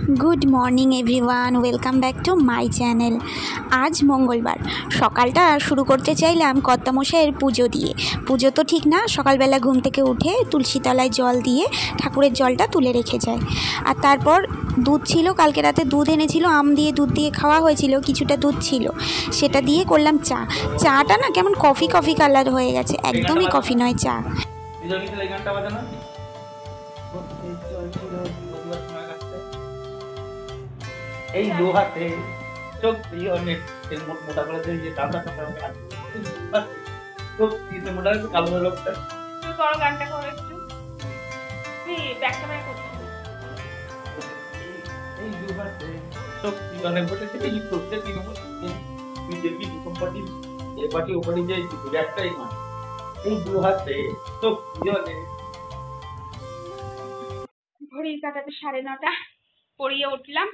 Good morning everyone, welcome back to my channel. আজ মঙ্গলবার, সকালটা শুরু করতে চাইলাম কর্তামশাইয়ের পুজো দিয়ে। পুজো তো ঠিক না, সকালবেলা ঘুম থেকে উঠে তুলসী তলায় জল দিয়ে ঠাকুরের জলটা তুলে রেখে যায়। আর তারপর দুধ ছিল, কালকে রাতে দুধ এনেছিল, আম দিয়ে দুধ দিয়ে খাওয়া হয়েছিল, কিছুটা দুধ ছিল, সেটা দিয়ে করলাম চা। চাটা না কেমন কফি কফি কালার হয়ে গেছে, একদমই কফি নয় চা। এই দু হাতে চোখ দিয়ে অনেক মোটা করে দিয়ে যে দাদা চোখ দিয়ে মোটা করে কালো লোকটা তুই করো গানটা করো একটু তুই ব্যাক ক্যামেরা করছিস এই দু হাতে চোখ দিয়ে অনেক বটে এই চোখে তিন তুই দেখবি দু কোম্পানি এই পার্টি ও পার্টি যাই তুই একটাই মা এই দু হাতে চোখ দিয়ে অনেক ঘড়ির কাঁটাতে 9:30 পড়িয়ে উঠলাম।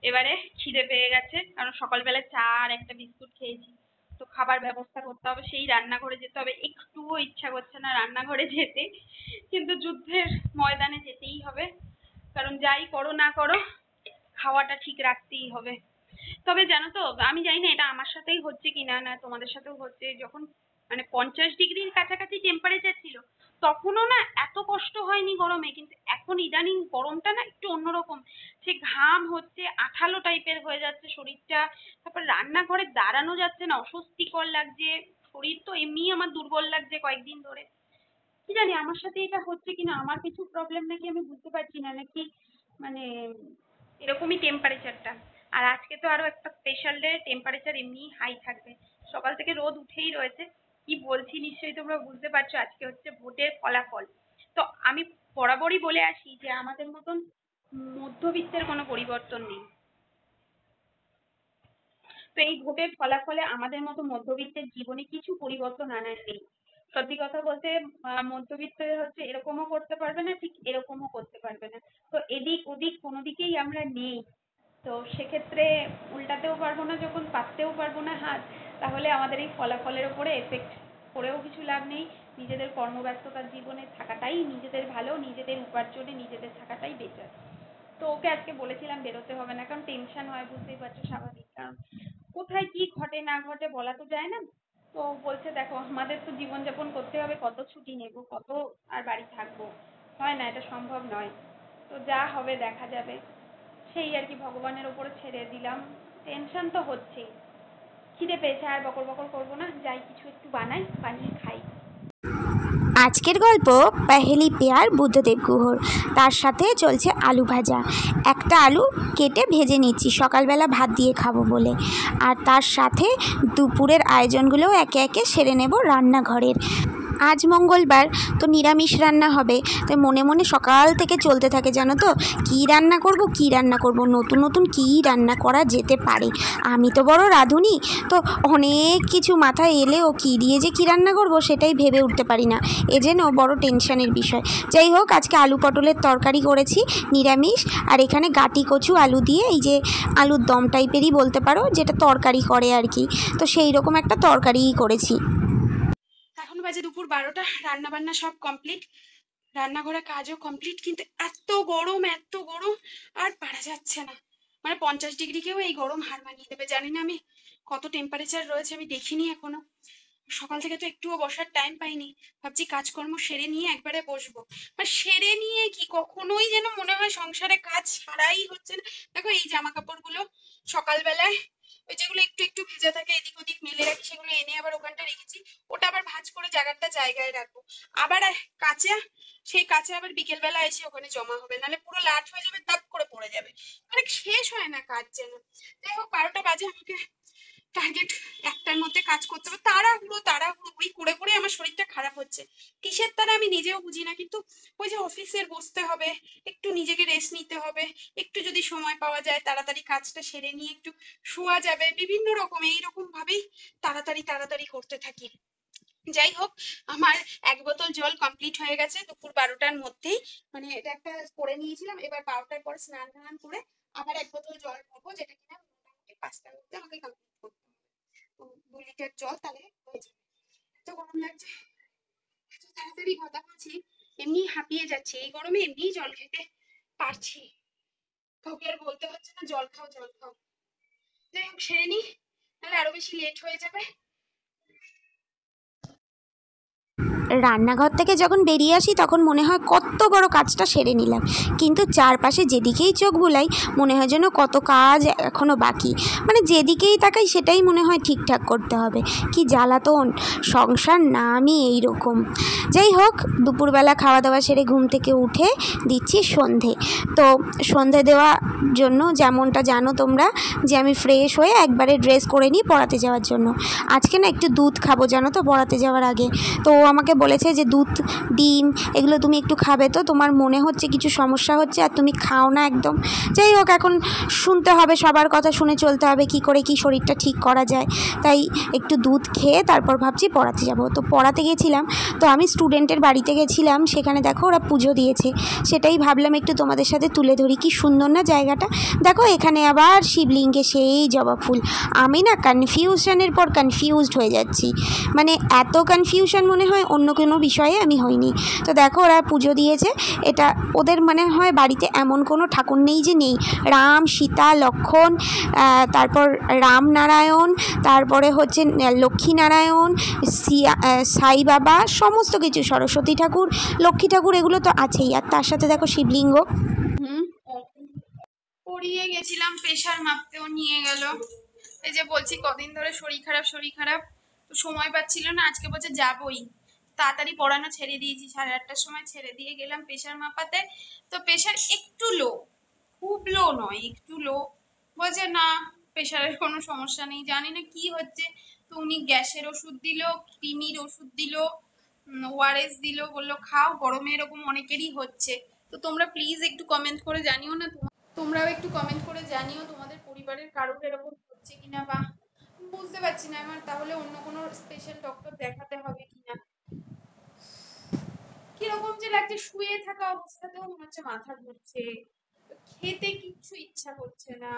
এবারে খিদে পেয়ে গেছে, কারণ সকালবেলা চা আর একটা বিস্কুট খেয়েছি, তো খাবার ব্যবস্থা করতে হবে, সেই রান্নাঘরে যেতে হবে। একটুও ইচ্ছা করছে না রান্নাঘরে যেতে, কিন্তু যুদ্ধের ময়দানে যেতেই হবে, কারণ যাই করো না করো খাওয়াটা ঠিক রাখতেই হবে। তবে জানো তো, আমি জানি না এটা আমার সাথেই হচ্ছে কিনা, না তোমাদের সাথেও হচ্ছে, যখন মানে 50 ডিগ্রির কাছাকাছি টেম্পারেচার ছিল তখনও না এত কষ্ট হয়নি গরমে, কিন্তু এখন ইদানিং গরমটা না একটু অন্যরকম, সে ঘাম হচ্ছে, আঠালো টাইপের হয়ে যাচ্ছে শরীরটা, তারপর রান্নাঘরে দাঁড়ানো যাচ্ছে না, অস্বস্তিকর লাগছে, শরীর তো এমনি আমার দুর্বল লাগছে কয়েকদিন ধরে। কি জানি আমার সাথে এটা হচ্ছে কিনা, আমার কিছু প্রবলেম নাকি আমি বুঝতে পারছি না, নাকি মানে এরকমই টেম্পারেচারটা। আর আজকে তো আরো একটা স্পেশাল ডে, টেম্পারেচার এমনি হাই থাকবে, সকাল থেকে রোদ উঠেই রয়েছে। কি বলছি নিশ্চয়ই তোমরা বুঝতে পারছো, আজকে হচ্ছে ভোটের ফলাফল। তো আমি বরাবরই বলে আসি যে আমাদের মতন মধ্যবিত্তের কোনো পরিবর্তন নেই। তো এই ভোটের ফলাফলে আমাদের মতো মধ্যবিত্তের জীবনে কিছু পরিবর্তন আনার নেই। সত্যি কথা বলতে মধ্যবিত্ত হচ্ছে এরকমও করতে পারবে না, ঠিক এরকমও করতে পারবে না, তো এদিক ওদিক কোনো দিকেই আমরা নেই। তো সেক্ষেত্রে উল্টাতেও পারবো না, যখন পাততেও পারবো না হাত, তাহলে আমাদের এই ফলাফলের ওপরে এফেক্ট করেও কিছু লাভ নেই। নিজেদের কর্মব্যস্ততার জীবনে থাকাটাই নিজেদের ভালো, নিজেদের উপার্জনে নিজেদের থাকাটাই বেটার। তো ওকে আজকে বলেছিলাম বেরোতে হবে না, কারণ টেনশন হয়, বুঝতেই পারছো, স্বাভাবিক, কারণ কোথায় কি ঘটে না ঘটে বলা তো যায় না। তো বলছে দেখো আমাদের তো জীবনযাপন করতে হবে, কত ছুটি নেব, কত আর বাড়ি থাকবো, হয় না, এটা সম্ভব নয়। তো যা হবে দেখা যাবে, সেই আর কি, ভগবানের ওপরে ছেড়ে দিলাম। টেনশন তো হচ্ছেই। খিদে পেয়েছে, আর বকর বকর করবো না, যাই কিছু একটু বানাই, বানিয়ে খাই। আজকের গল্প পহেলি পেয়ার বুদ্ধদেব গুহর, তার সাথে চলছে আলু ভাজা। একটা আলু কেটে ভেজে নিচ্ছি সকালবেলা ভাত দিয়ে খাবো বলে, আর তার সাথে দুপুরের আয়োজনগুলোও একে একে সেরে নেব রান্নাঘরের। আজ মঙ্গলবার, তো নিরামিষ রান্না হবে, তাই মনে মনে সকাল থেকে চলতে থাকে, জানো তো, কী রান্না করব কী রান্না করব, নতুন নতুন কী রান্না করা যেতে পারে। আমি তো বড় রাঁধুনি, তো অনেক কিছু মাথায় এলেও কী দিয়ে যে কী রান্না করব সেটাই ভেবে উঠতে পারি না, এ যেন বড় টেনশনের বিষয়। যাই হোক, আজকে আলু পটলের তরকারি করেছি নিরামিষ, আর এখানে গাটি কচু আলু দিয়ে, এই যে আলুর দম টাইপেরই বলতে পারো, যেটা তরকারি করে আর কি, তো সেই রকম একটা তরকারিই করেছি। এখন বাজে দুপুর 12টা, রান্না বান্না সব কমপ্লিট, রান্নাঘরে কাজও কমপ্লিট, কিন্তু এত গরম এত গরম, আর পারা যাচ্ছে না। মানে 50 ডিগ্রিকেও এই গরম হার মানিয়ে দেবে। জানি না আমি কত টেম্পারেচার রয়েছে, আমি দেখিনি এখনো, সকাল থেকে তো একটুও বসার টাইম পাইনি। ভাবছি কাজকর্ম সেরে নিয়ে একবারে বসবো, আর সেরে নিয়ে কি কখনোই যেন মনে হয় সংসারে কাজ ছাড়াই হচ্ছে না। দেখো এই জামা কাপড়গুলো সকালবেলায় ওই যেগুলো একটু একটু ভেজা থাকে এদিক ওদিক মেলে রাখি, সেগুলো এনে আবার ওখানটা রেখেছি, ওটা আবার ভাঁজ করে জায়গাটা জায়গায় রাখবো, আবার কাঁচা, সেই কাঁচা আবার বিকেল বেলা এসে ওখানে জমা হবে, নাহলে পুরো লাট হয়ে যাবে, দাপ করে পড়ে যাবে, মানে শেষ হয় না কাজ যেন। যাই হোক 12টা বাজে, আমাকে টার্গেট একটার মধ্যে কাজ করতে হবে, তাড়াহুড়ো তাড়াহুড়ো ওই করে করে আমার শরীরটা খারাপ হচ্ছে, কিসের তারা আমি নিজেও বুঝি না। কিন্তু ওই যে অফিসের বসতে হবে, একটু নিজেকে রেস্ট নিতে হবে, একটু যদি সময় পাওয়া যায় তাড়াতাড়ি কাজটা সেরে নিয়ে একটু শোয়া যাবে, বিভিন্ন রকম এইরকম ভাবেই তাড়াতাড়ি তাড়াতাড়ি করতে থাকি। যাই হোক, আমার 1 বোতল জল কমপ্লিট হয়ে গেছে দুপুর 12টার মধ্যেই, মানে এটা একটা করে নিয়েছিলাম, এবার 12টার পর স্নান টান করে আবার 1 বোতল জল খাবো, যেটা কিনা মোটামুটি 5টার মধ্যে আমাকে কমপ্লিট করতে হবে। তো 2 লিটার জল তাহলে হয়ে যাবে। এত গরম লাগছে, এত তাড়াতাড়ি কথা বলছি, এমনি হাঁপিয়ে যাচ্ছে, এই গরমে এমনি জল খেতে পারছি। কাউকে আর বলতে হচ্ছে না জল খাও জল খাও। যাই হোক সেরে নি, নাহলে আরো বেশি লেট হয়ে যাবে। রান্নাঘর থেকে যখন বেরিয়ে আসি তখন মনে হয় কত বড় কাজটা সেরে নিলাম, কিন্তু চারপাশে যেদিকেই চোখ বুলাই মনে হয় যেন কত কাজ এখনও বাকি। মানে যেদিকেই তাকাই সেটাই মনে হয় ঠিকঠাক করতে হবে। কি জ্বালাতন সংসার, না আমি এইরকম। যাই হোক, দুপুরবেলা খাওয়া দাওয়া সেরে ঘুম থেকে উঠে দিচ্ছি সন্ধে। তো সন্ধে দেওয়ার জন্য যেমনটা জানো তোমরা যে আমি ফ্রেশ হয়ে একবারে ড্রেস করে নিই পড়াতে যাওয়ার জন্য। আজকে না একটু দুধ খাবো জানো তো পড়াতে যাওয়ার আগে। তো ও আমাকে বলেছে যে দুধ ডিম এগুলো তুমি একটু খাবে, তো তোমার মনে হচ্ছে কিছু সমস্যা হচ্ছে আর তুমি খাও না একদম। যাই হোক, এখন শুনতে হবে, সবার কথা শুনে চলতে হবে কি করে কি শরীরটা ঠিক করা যায়। তাই একটু দুধ খেয়ে তারপর ভাবছি পড়াতে যাব। তো পড়াতে গেছিলাম, তো আমি স্টুডেন্টের বাড়িতে গেছিলাম, সেখানে দেখো ওরা পুজো দিয়েছে, সেটাই ভাবলাম একটু তোমাদের সাথে তুলে ধরি। কি সুন্দর না জায়গাটা, দেখো এখানে আবার শিবলিঙ্গে সেই জবা ফুল। আমি না কনফিউশনের পর কনফিউজড হয়ে যাচ্ছি, মানে এত কনফিউশন মনে হয় অন্য কোনো বিষয়ে আমি হইনি। তো দেখো ওরা পুজো দিয়েছে, এটা ওদের মনে হয় বাড়িতে এমন কোনো ঠাকুর নেই যে নেই। রাম, সীতা, লক্ষ্মণ, তারপর রামনারায়ণ, তারপরে হচ্ছে লক্ষ্মীনারায়ণ, সাই বাবা, সমস্ত কিছু, সরস্বতী ঠাকুর, লক্ষ্মী ঠাকুর, এগুলো তো আছেই। আর তার সাথে দেখো শিবলিঙ্গ। পড়িয়ে গেছিলাম, প্রেশার মাপতেও নিয়ে গেল। এই যে বলছি কদিন ধরে শরীর খারাপ শরীর খারাপ, তো সময় পাচ্ছিল না। আজকে বলছে যাবই, তাড়াতাড়ি পড়ানো ছেড়ে দিয়েছি, 8:30টার সময় ছেড়ে দিয়ে গেলাম প্রেশার মাপাতে। তো প্রেশার একটু লো, খুব লো নয়, একটু লো। বলছে না প্রেশারের কোনো সমস্যা নেই, জানি না কি হচ্ছে। তো উনি গ্যাসের ওষুধ দিল, কৃমির ওষুধ দিল, ওআরএস দিল, বললো খাও, গরমে এরকম অনেকেরই হচ্ছে। তো তোমরা প্লিজ একটু কমেন্ট করে জানিও না, তোমরাও একটু কমেন্ট করে জানিও তোমাদের পরিবারের কারোর এরকম হচ্ছে কিনা, বা বুঝতে পারছি না আমার তাহলে অন্য কোনো স্পেশাল ডক্টর দেখাতে হবে কিনা। কিরকম যে লাগছে, শুয়ে থাকা অবস্থাতেও মনে হচ্ছে মাথা ঘুরছে, খেতে কিচ্ছু ইচ্ছা করছে না,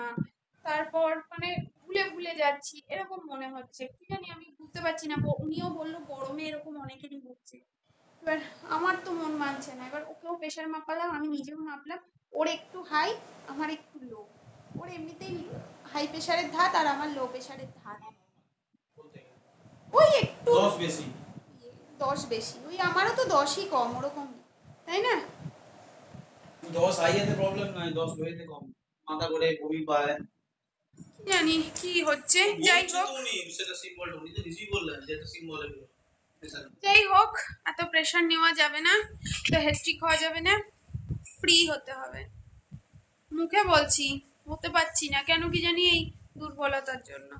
তারপর মানে ভুলে ভুলে যাচ্ছি এরকম মনে হচ্ছে। কি জানি আমি বুঝতে পারছি না। উনিও বললো গরমে এরকম অনেকেরই হচ্ছে। এবার আমার তো মন মানছে না। এবার ওকেও প্রেশার মাপালাম, আমি নিজেও মাপলাম। ওর একটু হাই, আমার একটু লো। ওর এমনিতেই হাই প্রেশারের ধাত আর আমার লো প্রেশারের ধাত। ওই একটু 10 বেশি, 10 বেশি, ওই আমারও তো 10ই কম, ওরকম তাই না? 10 হাইয়েতে প্রবলেম নাই, 10 লোয়েতে কম। মাথা করে বমি পায়, জানি কি হচ্ছে। যাই হোক, সেটা সিম্বল উনি তো নিজেই বললেন যে এটা সিম্বল এগুলো। যাই হোক, এত প্রেশার নেওয়া যাবে না, তো হেস্ট্রিক হওয়া যাবে না, ফ্রি হতে হবে। মুখে বলছি, হতে পারছি না কেন কি জানি, এই দুর্বলতার জন্য।